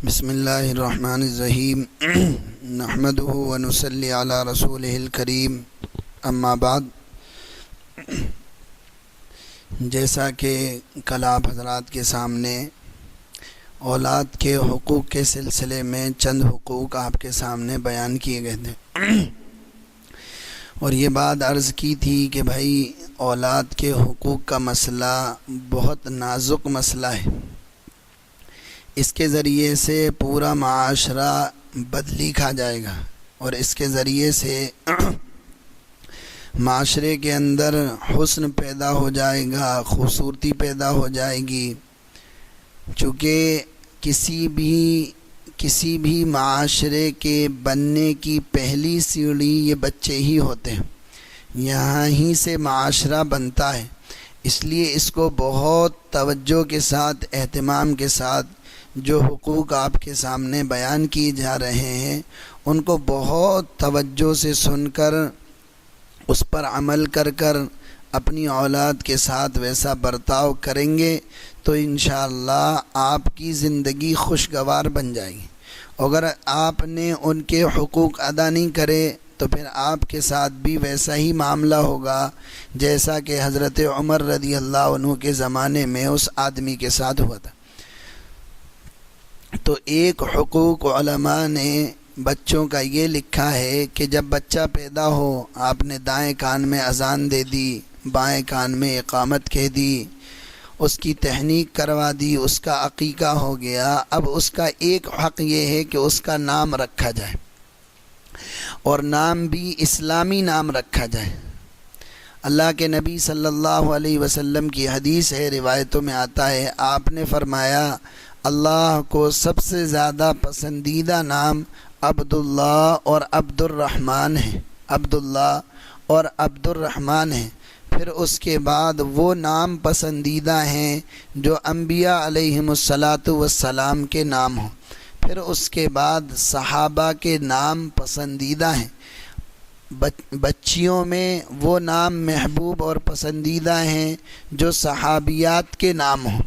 بسم اللہ الرحمن الرحیم نحمدہ ونصلی علی رسولہ الکریم اما بعد۔ جیسا کہ کل آپ حضرات کے سامنے اولاد کے حقوق کے سلسلے میں چند حقوق آپ کے سامنے بیان کیے گئے تھے، اور یہ بات عرض کی تھی کہ بھائی اولاد کے حقوق کا مسئلہ بہت نازک مسئلہ ہے۔ اس کے ذریعے سے پورا معاشرہ بدلی کھا جائے گا، اور اس کے ذریعے سے معاشرے کے اندر حسن پیدا ہو جائے گا، خوبصورتی پیدا ہو جائے گی۔ چونکہ کسی بھی معاشرے کے بننے کی پہلی سیڑھی یہ بچے ہی ہوتے ہیں، یہاں ہی سے معاشرہ بنتا ہے۔ اس لیے اس کو بہت توجہ کے ساتھ، اہتمام کے ساتھ جو حقوق آپ کے سامنے بیان کیے جا رہے ہیں ان کو بہت توجہ سے سن کر اس پر عمل کر اپنی اولاد کے ساتھ ویسا برتاؤ کریں گے تو انشاءاللہ آپ کی زندگی خوشگوار بن جائے گی۔ اگر آپ نے ان کے حقوق ادا نہیں کرے تو پھر آپ کے ساتھ بھی ویسا ہی معاملہ ہوگا جیسا کہ حضرت عمر رضی اللہ عنہ کے زمانے میں اس آدمی کے ساتھ ہوا تھا۔ تو ایک حقوق علماء نے بچوں کا یہ لکھا ہے کہ جب بچہ پیدا ہو آپ نے دائیں کان میں اذان دے دی، بائیں کان میں اقامت کہہ دی، اس کی تحنیک کروا دی، اس کا عقیقہ ہو گیا۔ اب اس کا ایک حق یہ ہے کہ اس کا نام رکھا جائے، اور نام بھی اسلامی نام رکھا جائے۔ اللہ کے نبی صلی اللہ علیہ وسلم کی حدیث ہے، روایتوں میں آتا ہے، آپ نے فرمایا اللہ کو سب سے زیادہ پسندیدہ نام عبداللہ اور عبد الرحمن ہے، عبداللہ اور عبد الرحمن ہے۔ پھر اس کے بعد وہ نام پسندیدہ ہیں جو انبیاء علیہم الصلاۃ کے نام ہوں۔ پھر اس کے بعد صحابہ کے نام پسندیدہ ہیں۔ بچیوں میں وہ نام محبوب اور پسندیدہ ہیں جو صحابیات کے نام ہوں۔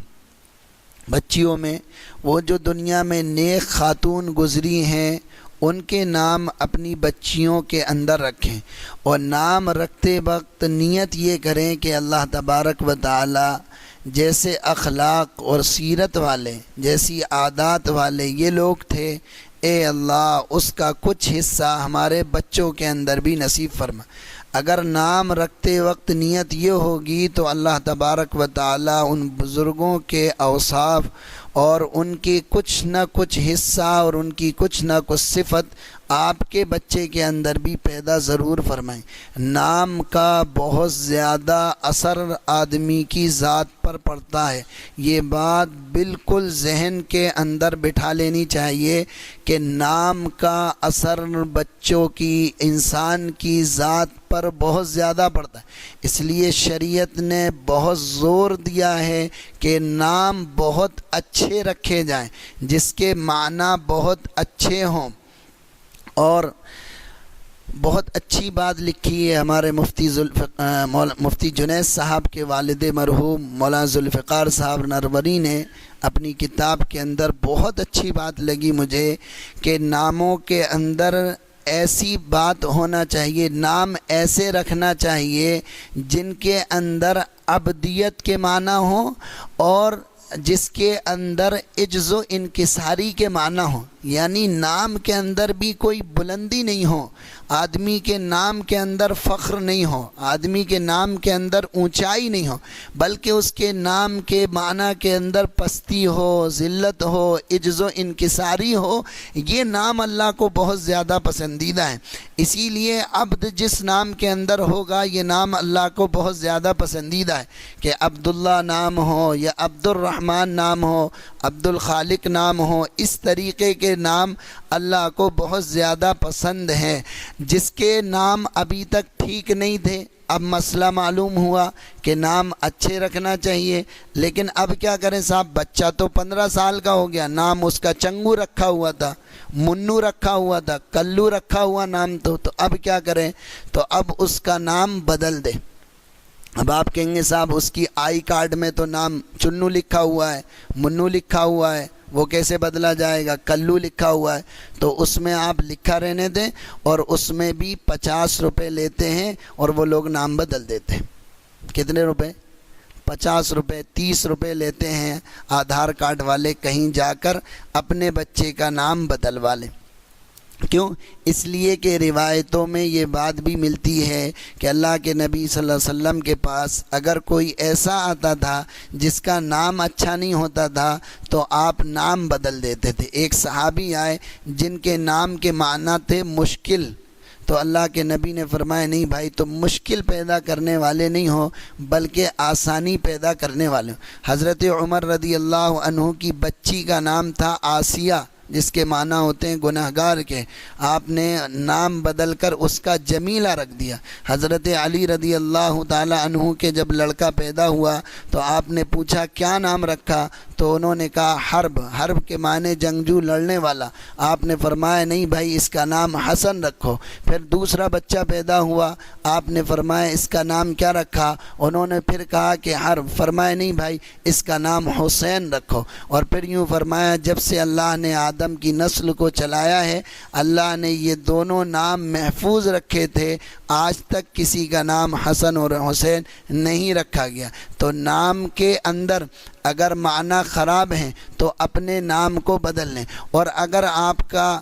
بچیوں میں وہ جو دنیا میں نیک خاتون گزری ہیں ان کے نام اپنی بچیوں کے اندر رکھیں، اور نام رکھتے وقت نیت یہ کریں کہ اللہ تبارک و تعالی جیسے اخلاق اور سیرت والے، جیسی عادات والے یہ لوگ تھے، اے اللہ اس کا کچھ حصہ ہمارے بچوں کے اندر بھی نصیب فرما۔ اگر نام رکھتے وقت نیت یہ ہوگی تو اللہ تبارک و تعالی ان بزرگوں کے اوصاف اور ان کی کچھ نہ کچھ حصہ اور ان کی کچھ نہ کچھ صفت آپ کے بچے کے اندر بھی پیدا ضرور فرمائیں۔ نام کا بہت زیادہ اثر آدمی کی ذات پر پڑتا ہے، یہ بات بالکل ذہن کے اندر بٹھا لینی چاہیے کہ نام کا اثر بچوں کی، انسان کی ذات پر بہت زیادہ پڑتا ہے۔ اس لیے شریعت نے بہت زور دیا ہے کہ نام بہت اچھے رکھے جائیں، جس کے معنی بہت اچھے ہوں۔ اور بہت اچھی بات لکھی ہے ہمارے مفتی جنید صاحب کے والد مرحوم مولانا ذوالفقار صاحب نروری نے اپنی کتاب کے اندر، بہت اچھی بات لگی مجھے کہ ناموں کے اندر ایسی بات ہونا چاہیے، نام ایسے رکھنا چاہیے جن کے اندر عبدیت کے معنی ہوں اور جس کے اندر عجز و انکساری کے معنی ہوں، یعنی نام کے اندر بھی کوئی بلندی نہیں ہو، آدمی کے نام کے اندر فخر نہیں ہو، آدمی کے نام کے اندر اونچائی نہیں ہو، بلکہ اس کے نام کے معنی کے اندر پستی ہو، ذلت ہو، عجز و انکساری ہو۔ یہ نام اللہ کو بہت زیادہ پسندیدہ ہے، اسی لیے عبد جس نام کے اندر ہوگا یہ نام اللہ کو بہت زیادہ پسندیدہ ہے، کہ عبداللہ نام ہو یا عبد الرحمن نام ہو، عبد الخالق نام ہو، اس طریقے کے نام اللہ کو بہت زیادہ پسند ہیں۔ جس کے نام ابھی تک ٹھیک نہیں تھے، اب مسئلہ معلوم ہوا کہ نام اچھے رکھنا چاہیے، لیکن اب کیا کریں صاحب، بچہ تو 15 سال کا ہو گیا، نام اس کا چنگو رکھا ہوا تھا، منو رکھا ہوا تھا، کلو رکھا ہوا نام تو اب کیا کریں، تو اب اس کا نام بدل دے۔ اب آپ کہیں گے صاحب اس کی آئی کارڈ میں تو نام چنو لکھا ہوا ہے، منو لکھا ہوا ہے، وہ کیسے بدلا جائے گا؟ کلو لکھا ہوا ہے تو اس میں آپ لکھا رہنے دیں، اور اس میں بھی 50 روپے لیتے ہیں اور وہ لوگ نام بدل دیتے ہیں۔ کتنے روپے؟ 50 روپے، 30 روپے لیتے ہیں آدھار کارڈ والے کہیں جا کر اپنے بچے کا نام بدلوا لیں۔ کیوں؟ اس لیے کہ روایتوں میں یہ بات بھی ملتی ہے کہ اللہ کے نبی صلی اللہ علیہ وسلم کے پاس اگر کوئی ایسا آتا تھا جس کا نام اچھا نہیں ہوتا تھا تو آپ نام بدل دیتے تھے۔ ایک صحابی آئے جن کے نام کے معنی تھے مشکل، تو اللہ کے نبی نے فرمایا نہیں بھائی، تم مشکل پیدا کرنے والے نہیں ہو بلکہ آسانی پیدا کرنے والے ہو۔ حضرت عمر رضی اللہ عنہ کی بچی کا نام تھا آسیہ، جس کے معنی ہوتے ہیں گنہگار کے، آپ نے نام بدل کر اس کا جمیلہ رکھ دیا۔ حضرت علی رضی اللہ تعالی عنہ کے جب لڑکا پیدا ہوا تو آپ نے پوچھا کیا نام رکھا؟ تو انہوں نے کہا حرب۔ حرب کے معنی جنگجو، لڑنے والا۔ آپ نے فرمایا نہیں بھائی، اس کا نام حسن رکھو۔ پھر دوسرا بچہ پیدا ہوا، آپ نے فرمایا اس کا نام کیا رکھا؟ انہوں نے پھر کہا کہ حرب۔ فرمایا نہیں بھائی، اس کا نام حسین رکھو۔ اور پھر یوں فرمایا جب سے اللہ نے آدم کی نسل کو چلایا ہے، اللہ نے یہ دونوں نام محفوظ رکھے تھے، آج تک کسی کا نام حسن اور حسین نہیں رکھا گیا۔ تو نام کے اندر اگر معنی خراب ہیں تو اپنے نام کو بدل لیں، اور اگر آپ کا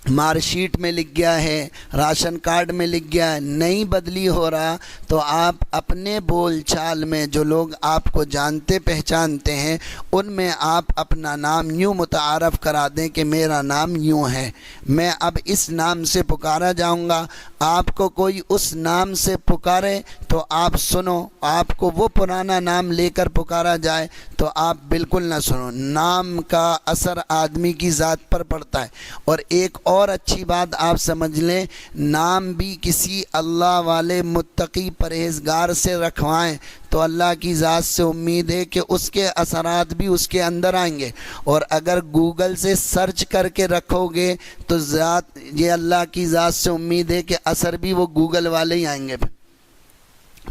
مارک شیٹ میں لکھ گیا ہے، راشن کارڈ میں لکھ گیا ہے، نہیں بدلی ہو رہا، تو آپ اپنے بول چال میں جو لوگ آپ کو جانتے پہچانتے ہیں ان میں آپ اپنا نام یوں متعارف کرا دیں کہ میرا نام یوں ہے، میں اب اس نام سے پکارا جاؤں گا۔ آپ کو کوئی اس نام سے پکارے تو آپ سنو، آپ کو وہ پرانا نام لے کر پکارا جائے تو آپ بالکل نہ سنو۔ نام کا اثر آدمی کی ذات پر پڑتا ہے۔ اور ایک اور اچھی بات آپ سمجھ لیں، نام بھی کسی اللہ والے متقی پرہیزگار سے رکھوائیں تو اللہ کی ذات سے امید ہے کہ اس کے اثرات بھی اس کے اندر آئیں گے۔ اور اگر گوگل سے سرچ کر کے رکھو گے تو یہ اللہ کی ذات سے امید ہے کہ اثر بھی وہ گوگل والے ہی آئیں گے۔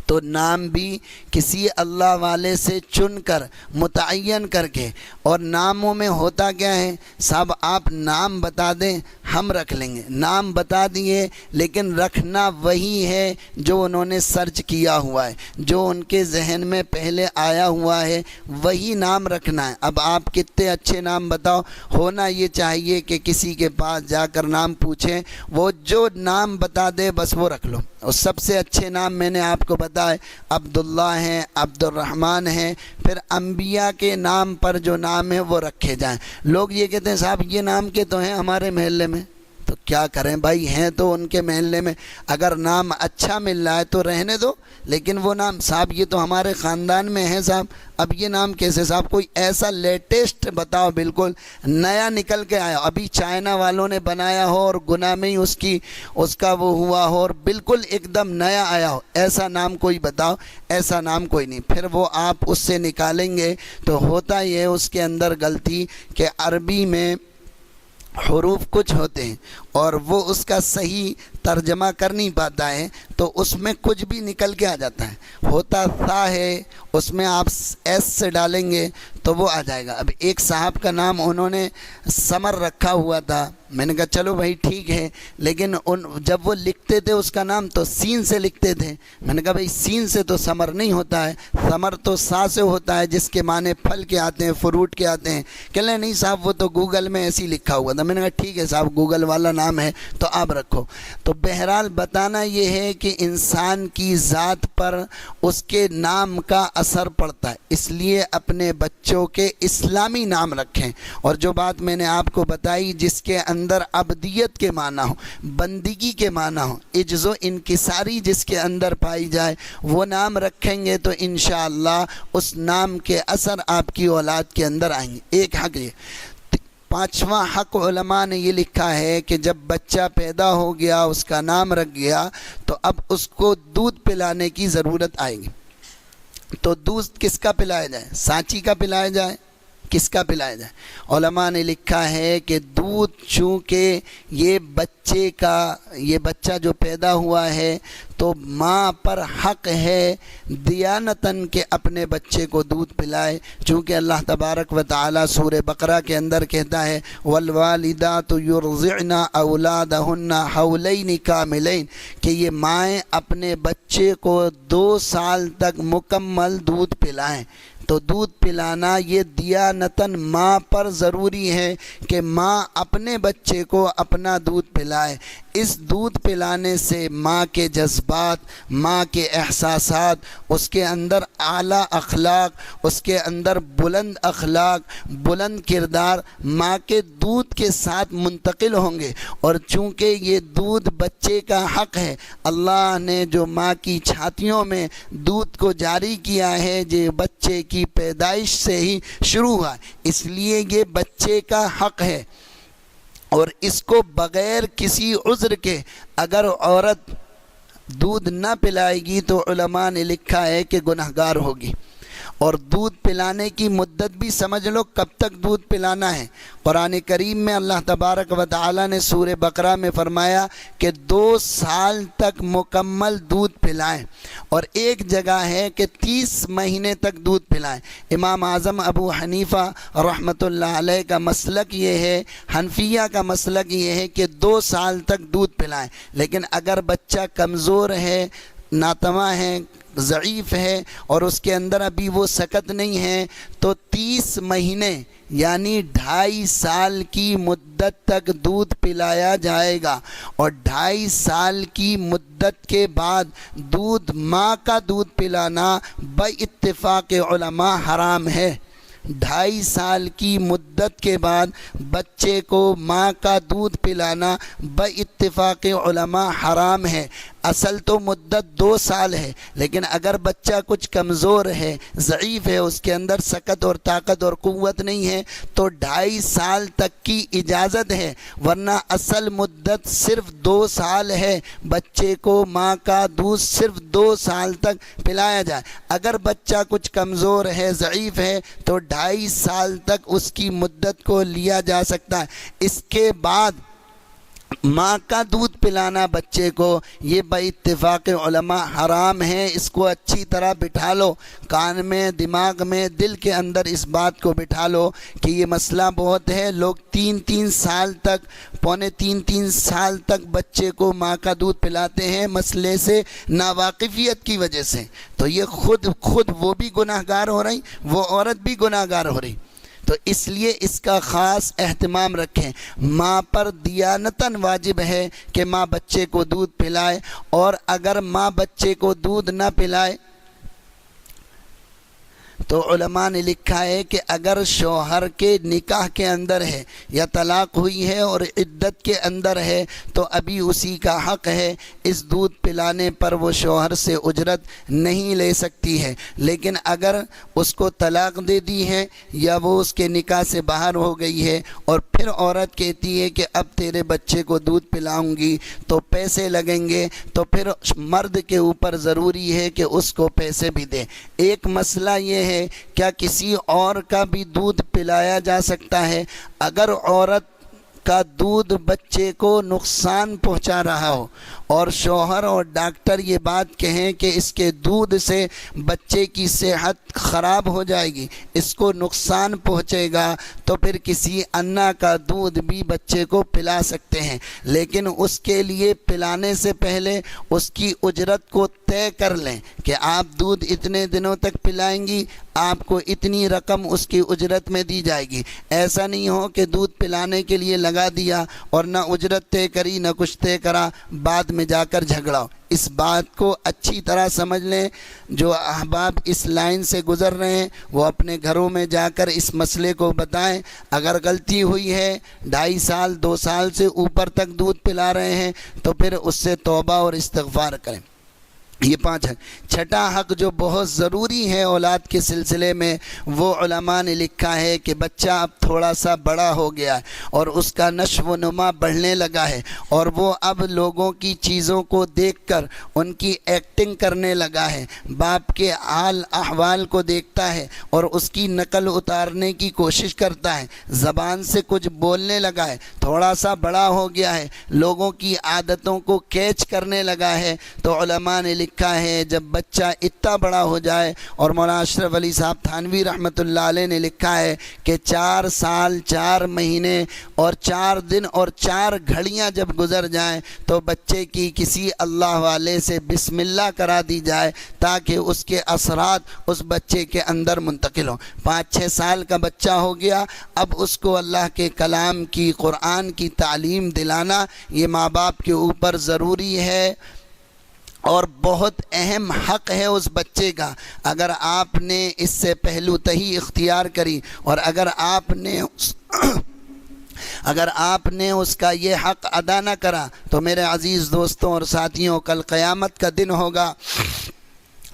تو نام بھی کسی اللہ والے سے چن کر متعین کر کے، اور ناموں میں ہوتا کیا ہے صاحب، آپ نام بتا دیں ہم رکھ لیں گے، نام بتا دیے لیکن رکھنا وہی ہے جو انہوں نے سرچ کیا ہوا ہے، جو ان کے ذہن میں پہلے آیا ہوا ہے وہی نام رکھنا ہے۔ اب آپ کتنے اچھے نام بتاؤ، ہونا یہ چاہیے کہ کسی کے پاس جا کر نام پوچھیں، وہ جو نام بتا دے بس وہ رکھ لو۔ اور سب سے اچھے نام میں نے آپ کو بتائے عبداللہ ہیں، عبد الرحمن ہیں، پھر انبیاء کے نام پر جو نام ہے وہ رکھے جائیں۔ لوگ یہ کہتے ہیں صاحب یہ نام کے تو ہیں ہمارے محلے میں، تو کیا کریں بھائی، ہیں تو ان کے محلے میں، اگر نام اچھا مل رہا ہے تو رہنے دو، لیکن وہ نام صاحب یہ تو ہمارے خاندان میں ہے صاحب، اب یہ نام کیسے صاحب؟ کوئی ایسا لیٹسٹ بتاؤ، بالکل نیا نکل کے آیا، ابھی چائنا والوں نے بنایا ہو اور گناہ میں ہی اس کا وہ ہوا ہو اور بالکل ایک دم نیا آیا ہو، ایسا نام کوئی بتاؤ۔ ایسا نام کوئی نہیں۔ پھر وہ آپ اس سے نکالیں گے تو ہوتا یہ اس کے اندر غلطی کہ عربی میں حروف کچھ ہوتے ہیں اور وہ اس کا صحیح ترجمہ کر نہیں پاتا ہے، تو اس میں کچھ بھی نکل کے آ جاتا ہے۔ ہوتا سا ہے، اس میں آپ ایس سے ڈالیں گے تو وہ آ جائے گا۔ اب ایک صاحب کا نام انہوں نے سمر رکھا ہوا تھا، میں نے کہا چلو بھائی ٹھیک ہے، لیکن جب وہ لکھتے تھے اس کا نام تو سین سے لکھتے تھے۔ میں نے کہا بھائی سین سے تو سمر نہیں ہوتا ہے، سمر تو سا سے ہوتا ہے، جس کے معنی پھل کے آتے ہیں، فروٹ کے آتے ہیں۔ کہ لیں نہیں صاحب وہ تو گوگل میں ایسے ہی لکھا ہوا تھا۔ میں نے کہا ٹھیک ہے صاحب، گوگل والا نام ہے تو آپ رکھو۔ تو بہرحال بتانا یہ ہے کہ انسان کی ذات پر اس کے نام کا اثر پڑتا ہے، اس لیے اپنے بچوں کے اسلامی نام رکھیں۔ اور جو بات میں نے آپ کو بتائی جس کے اندر عبدیت کے معنی ہو، بندگی کے معنی ہو، عجز و انکساری جس کے اندر پائی جائے، وہ نام رکھیں گے تو انشاءاللہ اس نام کے اثر آپ کی اولاد کے اندر آئیں گے۔ ایک حق یہ۔ پانچواں حق علماء نے یہ لکھا ہے کہ جب بچہ پیدا ہو گیا، اس کا نام رکھ گیا، تو اب اس کو دودھ پلانے کی ضرورت آئے گی۔ تو دودھ کس کا پلایا جائے؟ سانچی کا پلایا جائے، کس کا پلایا جائے؟ علماء نے لکھا ہے کہ دودھ چونکہ یہ بچہ جو پیدا ہوا ہے تو ماں پر حق ہے دیانتاً کہ اپنے بچے کو دودھ پلائے، چونکہ اللہ تبارک و تعالی سورہ بقرہ کے اندر کہتا ہے والوالدات یرضعن اولادہن حولین کاملین، کہ یہ مائیں اپنے بچے کو 2 سال تک مکمل دودھ پلائیں۔ تو دودھ پلانا یہ دیانتاً ماں پر ضروری ہے کہ ماں اپنے بچے کو اپنا دودھ پلائے۔ اس دودھ پلانے سے ماں کے جذبات، ماں کے احساسات، اس کے اندر اعلیٰ اخلاق، اس کے اندر بلند اخلاق، بلند کردار ماں کے دودھ کے ساتھ منتقل ہوں گے۔ اور چونکہ یہ دودھ بچے کا حق ہے، اللہ نے جو ماں کی چھاتیوں میں دودھ کو جاری کیا ہے یہ بچے کی پیدائش سے ہی شروع ہوا، اس لیے یہ بچے کا حق ہے۔ اور اس کو بغیر کسی عذر کے اگر عورت دودھ نہ پلائے گی تو علماء نے لکھا ہے کہ گنہگار ہوگی۔ اور دودھ پلانے کی مدت بھی سمجھ لو کب تک دودھ پلانا ہے۔ قرآن کریم میں اللہ تبارک و تعالی نے سورہ بقرہ میں فرمایا کہ 2 سال تک مکمل دودھ پلائیں، اور ایک جگہ ہے کہ 30 مہینے تک دودھ پلائیں۔ امام اعظم ابو حنیفہ رحمۃ اللہ علیہ کا مسلک یہ ہے، حنفیہ کا مسلک یہ ہے کہ 2 سال تک دودھ پلائیں، لیکن اگر بچہ کمزور ہے، ناتواں ہے، ضعیف ہے اور اس کے اندر ابھی وہ سکت نہیں ہے تو 30 مہینے یعنی 2.5 سال کی مدت تک دودھ پلایا جائے گا۔ اور 2.5 سال کی مدت کے بعد دودھ ماں کا دودھ پلانا باتفاق علماء حرام ہے۔ 2.5 سال کی مدت کے بعد بچے کو ماں کا دودھ پلانا باتفاق علماء حرام ہے۔ اصل تو مدت 2 سال ہے، لیکن اگر بچہ کچھ کمزور ہے، ضعیف ہے، اس کے اندر سکت اور طاقت اور قوت نہیں ہے تو 2.5 سال تک کی اجازت ہے، ورنہ اصل مدت صرف 2 سال ہے۔ بچے کو ماں کا دودھ صرف 2 سال تک پلایا جائے۔ اگر بچہ کچھ کمزور ہے، ضعیف ہے تو 2.5 سال تک اس کی مدت کو لیا جا سکتا ہے۔ اس کے بعد ماں کا دودھ پلانا بچے کو یہ باتفاق علماء حرام ہے۔ اس کو اچھی طرح بٹھا لو، کان میں، دماغ میں، دل کے اندر اس بات کو بٹھا لو کہ یہ مسئلہ بہت ہے۔ لوگ 3 سال تک، پونے 3 سال تک بچے کو ماں کا دودھ پلاتے ہیں مسئلے سے ناواقفیت کی وجہ سے، تو یہ خود وہ بھی گناہ گار ہو رہی، وہ عورت بھی گناہ گار ہو رہی۔ تو اس لیے اس کا خاص اہتمام رکھیں۔ ماں پر دیانتاً واجب ہے کہ ماں بچے کو دودھ پلائے، اور اگر ماں بچے کو دودھ نہ پلائے تو علماء نے لکھا ہے کہ اگر شوہر کے نکاح کے اندر ہے یا طلاق ہوئی ہے اور عدت کے اندر ہے تو ابھی اسی کا حق ہے، اس دودھ پلانے پر وہ شوہر سے اجرت نہیں لے سکتی ہے۔ لیکن اگر اس کو طلاق دے دی ہے یا وہ اس کے نکاح سے باہر ہو گئی ہے اور پھر عورت کہتی ہے کہ اب تیرے بچے کو دودھ پلاؤں گی تو پیسے لگیں گے، تو پھر مرد کے اوپر ضروری ہے کہ اس کو پیسے بھی دے۔ ایک مسئلہ یہ ہے کیا کسی اور کا بھی دودھ پلایا جا سکتا ہے؟ اگر عورت کا دودھ بچے کو نقصان پہنچا رہا ہو اور شوہر اور ڈاکٹر یہ بات کہیں کہ اس کے دودھ سے بچے کی صحت خراب ہو جائے گی، اس کو نقصان پہنچے گا، تو پھر کسی انا کا دودھ بھی بچے کو پلا سکتے ہیں، لیکن اس کے لیے پلانے سے پہلے اس کی اجرت کو طے کر لیں کہ آپ دودھ اتنے دنوں تک پلائیں گی، آپ کو اتنی رقم اس کی اجرت میں دی جائے گی۔ ایسا نہیں ہو کہ دودھ پلانے کے لیے لگا دیا اور نہ اجرت طے کری نہ کچھ طے کرا، بعد میں جا کر جھگڑا ہو۔ اس بات کو اچھی طرح سمجھ لیں۔ جو احباب اس لائن سے گزر رہے ہیں وہ اپنے گھروں میں جا کر اس مسئلے کو بتائیں۔ اگر غلطی ہوئی ہے، 2.5 سال 2 سال سے اوپر تک دودھ پلا رہے ہیں تو پھر اس سے توبہ اور استغفار کریں۔ یہ 5 حق۔ چھٹا حق جو بہت ضروری ہے اولاد کے سلسلے میں، وہ علماء نے لکھا ہے کہ بچہ اب تھوڑا سا بڑا ہو گیا ہے اور اس کا نشو و نما بڑھنے لگا ہے، اور وہ اب لوگوں کی چیزوں کو دیکھ کر ان کی ایکٹنگ کرنے لگا ہے، باپ کے حال احوال کو دیکھتا ہے اور اس کی نقل اتارنے کی کوشش کرتا ہے، زبان سے کچھ بولنے لگا ہے، تھوڑا سا بڑا ہو گیا ہے، لوگوں کی عادتوں کو کیچ کرنے لگا ہے، تو علماء نے لکھا ہے جب بچہ اتنا بڑا ہو جائے، اور مولانا اشرف علی صاحب تھانوی رحمۃ اللہ علیہ نے لکھا ہے کہ 4 سال 4 مہینے اور 4 دن اور 4 گھڑیاں جب گزر جائیں تو بچے کی کسی اللہ والے سے بسم اللہ کرا دی جائے تاکہ اس کے اثرات اس بچے کے اندر منتقل ہوں۔ 5-6 سال کا بچہ ہو گیا، اب اس کو اللہ کے کلام کی، قرآن کی تعلیم دلانا یہ ماں باپ کے اوپر ضروری ہے اور بہت اہم حق ہے اس بچے کا۔ اگر آپ نے اس سے پہلو تہی اختیار کری اور اگر آپ نے اس کا یہ حق ادا نہ کرا تو میرے عزیز دوستوں اور ساتھیوں، کل قیامت کا دن ہوگا،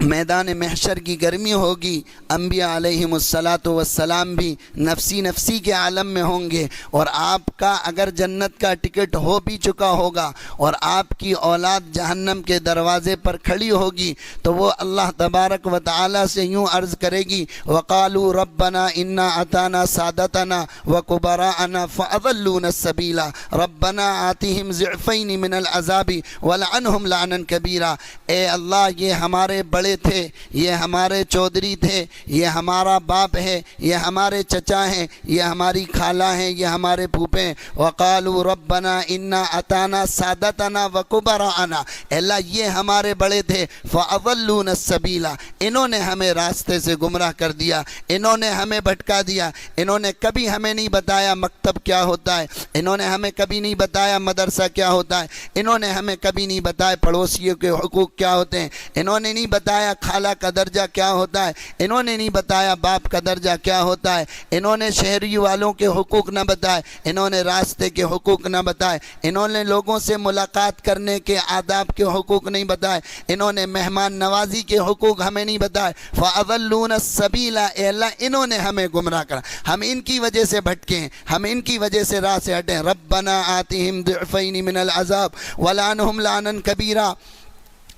میدان محشر کی گرمی ہوگی، انبیاء علیہم الصلاۃ والسلام بھی نفسی نفسی کے عالم میں ہوں گے، اور آپ کا اگر جنت کا ٹکٹ ہو بھی چکا ہوگا اور آپ کی اولاد جہنم کے دروازے پر کھڑی ہوگی تو وہ اللہ تبارک و تعالی سے یوں عرض کرے گی، وقالوا ربنا انا اطعنا سادتنا وکبراءنا فاضلونا السبیل ربنا آتهم ضعفین من العذاب ولعنهم لعنا کبیرا۔ اے اللہ، یہ ہمارے بڑے تھے، یہ ہمارے چودھری تھے، یہ ہمارا باپ ہے، یہ ہمارے چچا ہیں، یہ ہماری خالہ ہیں، یہ ہمارے پھوپھے ہیں۔ وقالوا ربنا انا اطعنا سادتنا وکبراءنا، اللہ یہ ہمارے بڑے تھے، فاضلونا السبیل، انہوں نے ہمیں راستے سے گمراہ کر دیا، انہوں نے ہمیں بھٹکا دیا، انہوں نے کبھی ہمیں نہیں بتایا مکتب کیا ہوتا ہے، انہوں نے ہمیں کبھی نہیں بتایا مدرسہ کیا ہوتا ہے، انہوں نے ہمیں کبھی نہیں بتایا پڑوسیوں کے حقوق کیا ہوتے ہیں، انہوں نے نہیں بتایا خالہ کا درجہ کیا ہوتا ہے، انہوں نے نہیں بتایا باپ کا درجہ کیا ہوتا ہے، انہوں نے شہری والوں کے حقوق نہ بتائے، انہوں نے راستے کے حقوق نہ بتائے، انہوں نے لوگوں سے ملاقات کرنے کے آداب کے حقوق نہیں بتائے، انہوں نے مہمان نوازی کے حقوق ہمیں نہیں بتائے۔ فَأَضَلُّونَ السَّبِيلَ، اے اللہ انہوں نے ہمیں گمراہ کرا، ہم ان کی وجہ سے بھٹکے ہیں، ہم ان کی وجہ سے راہ سے ہٹے۔ ربنا آتِهِمْ ضِعْفَيْنِ مِنَ الْعَذَابِ وَلَعَنْهُمْ لَعْنًا كَبِيرًا،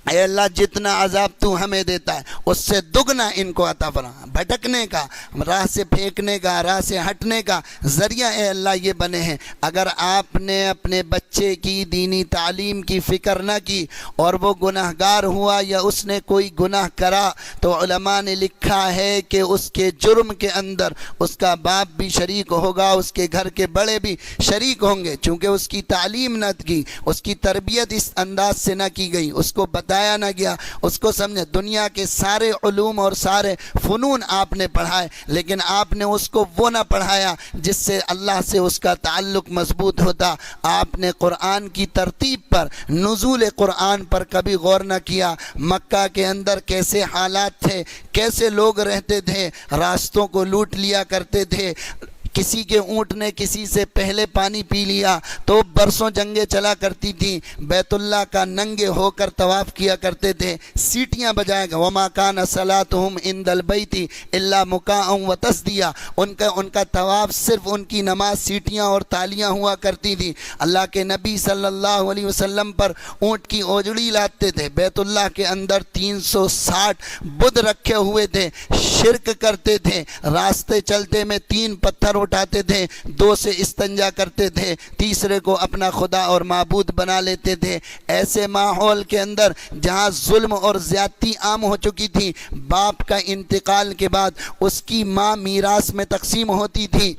اے اللہ جتنا عذاب تو ہمیں دیتا ہے اس سے دگنا ان کو عطا فرما۔ بھٹکنے کا، راہ سے پھینکنے کا، راہ سے ہٹنے کا ذریعہ اے اللہ یہ بنے ہیں۔ اگر آپ نے اپنے بچے کی دینی تعلیم کی فکر نہ کی اور وہ گناہ گار ہوا یا اس نے کوئی گناہ کرا تو علماء نے لکھا ہے کہ اس کے جرم کے اندر اس کا باپ بھی شریک ہوگا، اس کے گھر کے بڑے بھی شریک ہوں گے، چونکہ اس کی تعلیم نہ کی، اس کی تربیت اس انداز سے نہ کی گئی، اس کو بتایا نہ گیا، اس کو سمجھے۔ دنیا کے سارے علوم اور سارے فنون آپ نے پڑھائے لیکن آپ نے اس کو وہ نہ پڑھایا جس سے اللہ سے اس کا تعلق مضبوط ہوتا۔ آپ نے قرآن کی ترتیب پر، نزول قرآن پر کبھی غور نہ کیا۔ مکہ کے اندر کیسے حالات تھے، کیسے لوگ رہتے تھے، راستوں کو لوٹ لیا کرتے تھے، کسی کے اونٹ نے کسی سے پہلے پانی پی لیا تو برسوں جنگیں چلا کرتی تھیں، بیت اللہ کا ننگے ہو کر طواف کیا کرتے تھے، سیٹیاں بجائے گا، وما کان صلاتهم عند البیت الا مکاء وتصدیہ، ان کا طواف صرف ان کی نماز سیٹیاں اور تالیاں ہوا کرتی تھی۔ اللہ کے نبی صلی اللہ علیہ وسلم پر اونٹ کی اوجڑی لاتے تھے، بیت اللہ کے اندر 360 بت رکھے ہوئے تھے، شرک کرتے تھے، راستے چلتے میں 3 پتھر اٹھاتے تھے، 2 سے استنجا کرتے تھے، تیسرے کو اپنا خدا اور معبود بنا لیتے تھے۔ ایسے ماحول کے اندر جہاں ظلم اور زیادتی عام ہو چکی تھی، باپ کا انتقال کے بعد اس کی ماں میراث میں تقسیم ہوتی تھی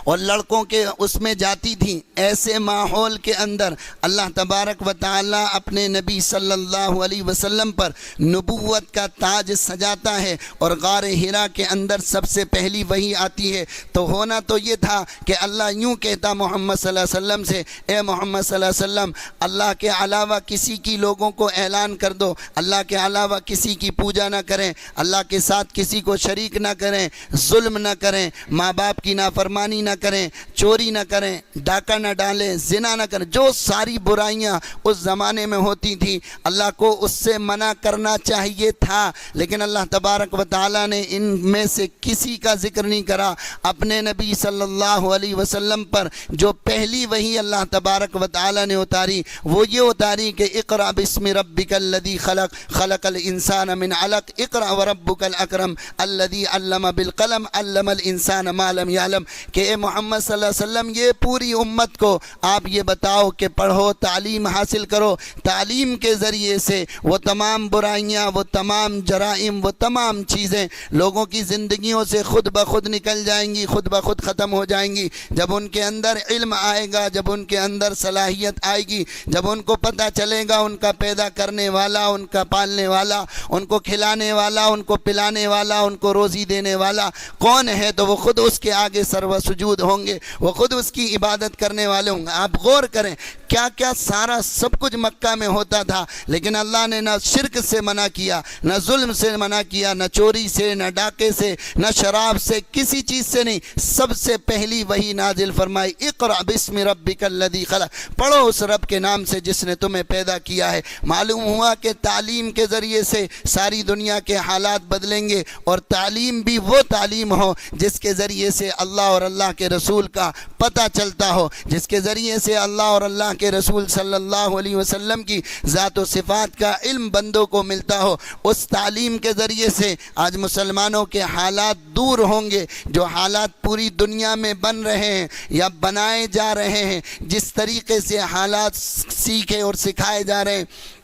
اور لڑکوں کے اس میں جاتی تھی، ایسے ماحول کے اندر اللہ تبارک و تعالی اپنے نبی صلی اللہ علیہ وسلم پر نبوت کا تاج سجاتا ہے اور غار حرا کے اندر سب سے پہلی وحی آتی ہے۔ تو ہونا تو یہ تھا کہ اللہ یوں کہتا محمد صلی اللہ علیہ وسلم سے، اے محمد صلی اللہ علیہ وسلم، اللہ کے علاوہ کسی کی لوگوں کو اعلان کر دو، اللہ کے علاوہ کسی کی پوجا نہ کریں، اللہ کے ساتھ کسی کو شریک نہ کریں، ظلم نہ کریں، ماں باپ کی نافرمانی بےایمانی نہ کریں، چوری نہ کریں، ڈاکہ نہ ڈالیں، زنا نہ کریں، جو ساری برائیاں اس زمانے میں ہوتی تھیں اللہ کو اس سے منع کرنا چاہیے تھا، لیکن اللہ تبارک و تعالیٰ نے ان میں سے کسی کا ذکر نہیں کرا۔ اپنے نبی صلی اللہ علیہ وسلم پر جو پہلی وحی اللہ تبارک و تعالیٰ نے اتاری وہ یہ اتاری کہ اقرأ بسم ربک الذی خلق، خلق الانسان من علق، اقرأ وربک الاکرم الذی علم بالقلم، علم الانسان ما لم یعلم، کہ اے محمد صلی اللہ علیہ وسلم یہ پوری امت کو آپ یہ بتاؤ کہ پڑھو، تعلیم حاصل کرو، تعلیم کے ذریعے سے وہ تمام برائیاں، وہ تمام جرائم، وہ تمام چیزیں لوگوں کی زندگیوں سے خود بخود نکل جائیں گی، خود بخود ختم ہو جائیں گی۔ جب ان کے اندر علم آئے گا، جب ان کے اندر صلاحیت آئے گی، جب ان کو پتہ چلے گا ان کا پیدا کرنے والا، ان کا پالنے والا، ان کو کھلانے والا، ان کو پلانے والا، ان کو روزی دینے والا کون ہے، تو وہ خود اس کے آگے سرو سجود ہوں گے، وہ خود اس کی عبادت کرنے والے ہوں گے۔ آپ غور کریں کیا کیا سارا سب کچھ مکہ میں ہوتا تھا، لیکن اللہ نے نہ شرک سے منع کیا، نہ ظلم سے منع کیا، نہ چوری سے، نہ ڈاکے سے، نہ شراب سے، کسی چیز سے نہیں۔ سب سے پہلی وحی نازل فرمائی اقرأ بسم ربک الذی خلق، پڑھو اس رب کے نام سے جس نے تمہیں پیدا کیا ہے۔ معلوم ہوا کہ تعلیم کے ذریعے سے ساری دنیا کے حالات بدلیں گے، اور تعلیم بھی وہ تعلیم ہو جس کے ذریعے سے اللہ اور اللہ کے رسول کا پتہ چلتا ہو، جس کے ذریعے سے اللہ اور اللہ کے رسول صلی اللہ علیہ وسلم کی ذات و صفات کا علم بندوں کو ملتا ہو۔ اس تعلیم کے ذریعے سے آج مسلمانوں کے حالات دور ہوں گے، جو حالات پوری دنیا میں بن رہے ہیں یا بنائے جا رہے ہیں، جس طریقے سے حالات سیکھے اور سکھائے جا رہے ہیں،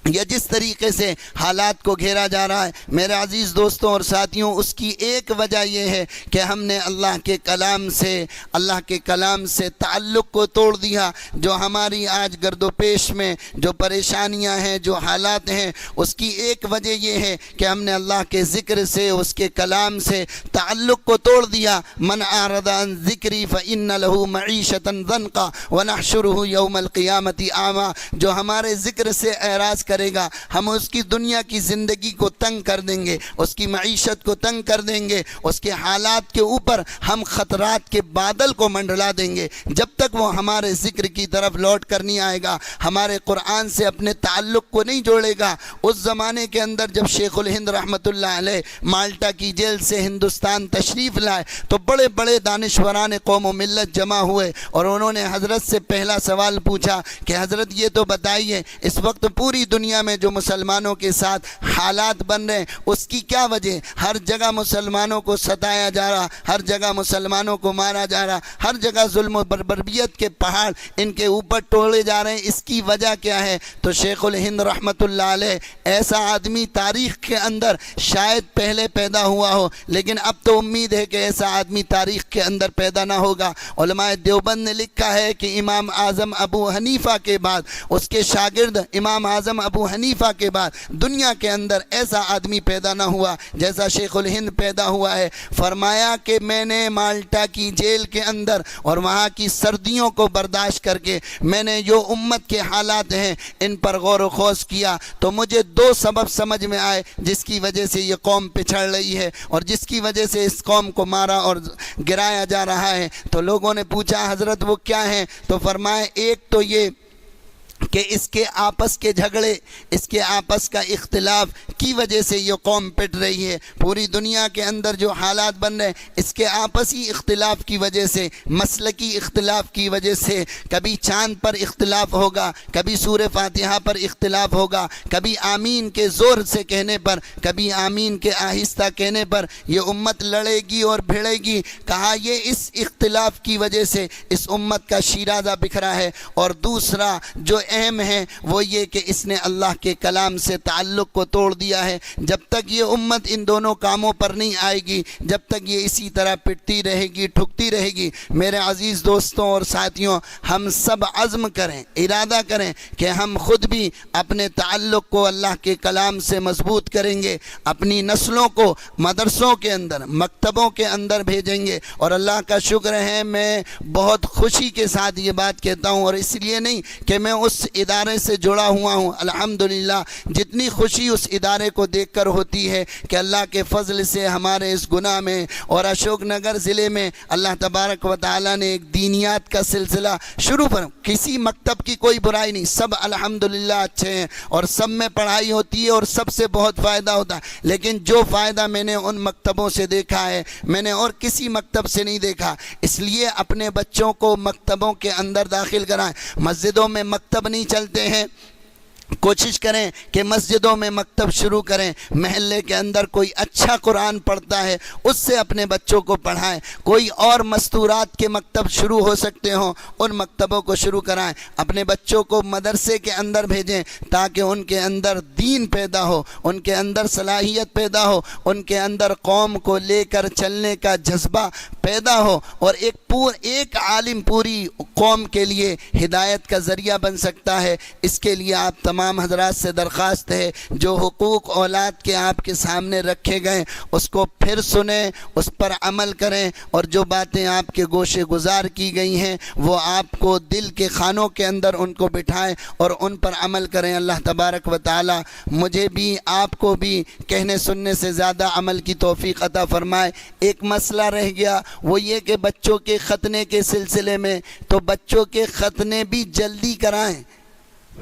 یا جس طریقے سے حالات کو گھیرا جا رہا ہے، میرے عزیز دوستوں اور ساتھیوں، اس کی ایک وجہ یہ ہے کہ ہم نے اللہ کے کلام سے تعلق کو توڑ دیا۔ جو ہماری آج گرد و پیش میں جو پریشانیاں ہیں، جو حالات ہیں، اس کی ایک وجہ یہ ہے کہ ہم نے اللہ کے ذکر سے، اس کے کلام سے تعلق کو توڑ دیا۔ من اعرض عن ذکری فإن له معیشۃ ضنکا ونحشرہ یوم القیامۃ اعمی، جو ہمارے ذکر سے اعراض کرے گا ہم اس کی دنیا کی زندگی کو تنگ کر دیں گے، اس کی معیشت کو تنگ کر دیں گے، اس کے حالات کے اوپر ہم خطرات کے بادل کو منڈلا دیں گے۔ جب تک وہ ہمارے ذکر کی طرف لوٹ کر نہیں آئے گا، ہمارے قرآن سے اپنے تعلق کو نہیں جوڑے گا۔ اس زمانے کے اندر جب شیخ الہند رحمۃ اللہ علیہ مالٹا کی جیل سے ہندوستان تشریف لائے تو بڑے بڑے دانشوران قوم و ملت جمع ہوئے، اور انہوں نے حضرت سے پہلا سوال پوچھا کہ حضرت یہ تو بتائیے اس وقت پوری دنیا میں جو مسلمانوں کے ساتھ حالات بن رہے ہیں اس کی کیا وجہ؟ ہر جگہ مسلمانوں کو ستایا جا رہا، ہر جگہ مسلمانوں کو مارا جا رہا، ہر جگہ ظلم و بربریت کے پہاڑ ان کے اوپر ٹوڑے جا رہے ہیں، اس کی وجہ کیا ہے؟ تو شیخ الہند رحمۃ اللہ علیہ، ایسا آدمی تاریخ کے اندر شاید پہلے پیدا ہوا ہو، لیکن اب تو امید ہے کہ ایسا آدمی تاریخ کے اندر پیدا نہ ہوگا۔ علماء دیوبند نے لکھا ہے کہ امام اعظم ابو حنیفہ کے بعد، اس کے شاگرد امام اعظم ابو حنیفہ کے بعد دنیا کے اندر ایسا آدمی پیدا نہ ہوا جیسا شیخ الہند پیدا ہوا ہے۔ فرمایا کہ میں نے مالٹا کی جیل کے اندر اور وہاں کی سردیوں کو برداشت کر کے میں نے جو امت کے حالات ہیں ان پر غور و خوض کیا تو مجھے دو سبب سمجھ میں آئے جس کی وجہ سے یہ قوم پچھڑ رہی ہے اور جس کی وجہ سے اس قوم کو مارا اور گرایا جا رہا ہے۔ تو لوگوں نے پوچھا حضرت وہ کیا ہیں؟ تو فرمایا ایک تو یہ کہ اس کے آپس کے جھگڑے، اس کے آپس کا اختلاف کی وجہ سے یہ قوم پٹ رہی ہے۔ پوری دنیا کے اندر جو حالات بن رہے ہیں اس کے آپسی اختلاف کی وجہ سے، مسلکی اختلاف کی وجہ سے، کبھی چاند پر اختلاف ہوگا، کبھی سورہ فاتحہ پر اختلاف ہوگا، کبھی آمین کے زور سے کہنے پر، کبھی آمین کے آہستہ کہنے پر یہ امت لڑے گی اور بھیڑے گی۔ کہا یہ اس اختلاف کی وجہ سے اس امت کا شیرازہ بکھرا ہے، اور دوسرا جو اہم ہے وہ یہ کہ اس نے اللہ کے کلام سے تعلق کو توڑ دیا ہے۔ جب تک یہ امت ان دونوں کاموں پر نہیں آئے گی، جب تک یہ اسی طرح پٹتی رہے گی، ٹھکتی رہے گی۔ میرے عزیز دوستوں اور ساتھیوں، ہم سب عزم کریں، ارادہ کریں کہ ہم خود بھی اپنے تعلق کو اللہ کے کلام سے مضبوط کریں گے، اپنی نسلوں کو مدرسوں کے اندر، مکتبوں کے اندر بھیجیں گے۔ اور اللہ کا شکر ہے، میں بہت خوشی کے ساتھ یہ بات کہتا ہوں، اور اس لیے نہیں کہ میں اس اس ادارے سے جڑا ہوا ہوں، الحمدللہ جتنی خوشی اس ادارے کو دیکھ کر ہوتی ہے کہ اللہ کے فضل سے ہمارے اس گناہ میں اور اشوک نگر ضلع میں اللہ تبارک و تعالیٰ نے ایک دینیات کا سلسلہ شروع پر، کسی مکتب کی کوئی برائی نہیں، سب الحمدللہ اچھے ہیں اور سب میں پڑھائی ہوتی ہے اور سب سے بہت فائدہ ہوتا ہے، لیکن جو فائدہ میں نے ان مکتبوں سے دیکھا ہے میں نے اور کسی مکتب سے نہیں دیکھا۔ اس لیے اپنے بچوں کو مکتبوں کے اندر داخل کرائیں۔ مسجدوں میں مکتب نہیں چلتے ہیں، کوشش کریں کہ مسجدوں میں مکتب شروع کریں، محلے کے اندر کوئی اچھا قرآن پڑھتا ہے اس سے اپنے بچوں کو پڑھائیں، کوئی اور مستورات کے مکتب شروع ہو سکتے ہوں ان مکتبوں کو شروع کرائیں، اپنے بچوں کو مدرسے کے اندر بھیجیں تاکہ ان کے اندر دین پیدا ہو، ان کے اندر صلاحیت پیدا ہو، ان کے اندر قوم کو لے کر چلنے کا جذبہ پیدا ہو، اور ایک عالم پوری قوم کے لیے ہدایت کا ذریعہ بن سکتا ہے۔ اس کے لیے آپ تمام حضرات سے درخواست ہے جو حقوق اولاد کے آپ کے سامنے رکھے گئے اس کو پھر سنیں، اس پر عمل کریں، اور جو باتیں آپ کے گوشے گزار کی گئی ہیں وہ آپ کو دل کے خانوں کے اندر ان کو بٹھائیں اور ان پر عمل کریں۔ اللہ تبارک و تعالی مجھے بھی آپ کو بھی کہنے سننے سے زیادہ عمل کی توفیق عطا فرمائے۔ ایک مسئلہ رہ گیا وہ یہ کہ بچوں کے ختنے کے سلسلے میں، تو بچوں کے ختنے بھی جلدی کرائیں،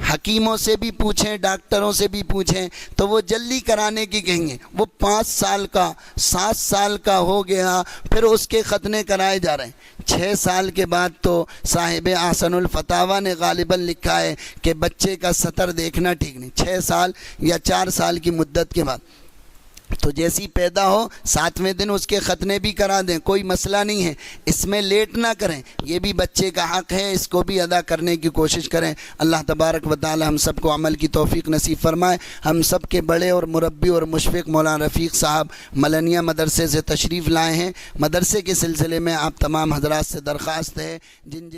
حکیموں سے بھی پوچھیں، ڈاکٹروں سے بھی پوچھیں تو وہ جلدی کرانے کی کہیں گے۔ وہ 5 سال کا 7 سال کا ہو گیا پھر اس کے ختنے کرائے جا رہے ہیں، 6 سال کے بعد تو صاحب احسن الفتاویٰ نے غالباً لکھا ہے کہ بچے کا سطر دیکھنا ٹھیک نہیں، 6 سال یا 4 سال کی مدت کے بعد تو جیسی پیدا ہو 7ویں دن اس کے ختنے بھی کرا دیں، کوئی مسئلہ نہیں ہے، اس میں لیٹ نہ کریں، یہ بھی بچے کا حق ہے، اس کو بھی ادا کرنے کی کوشش کریں۔ اللہ تبارک و تعالی ہم سب کو عمل کی توفیق نصیب فرمائے۔ ہم سب کے بڑے اور مربی اور مشفق مولانا رفیق صاحب ملنیہ مدرسے سے تشریف لائے ہیں۔ مدرسے کے سلسلے میں آپ تمام حضرات سے درخواست ہے جن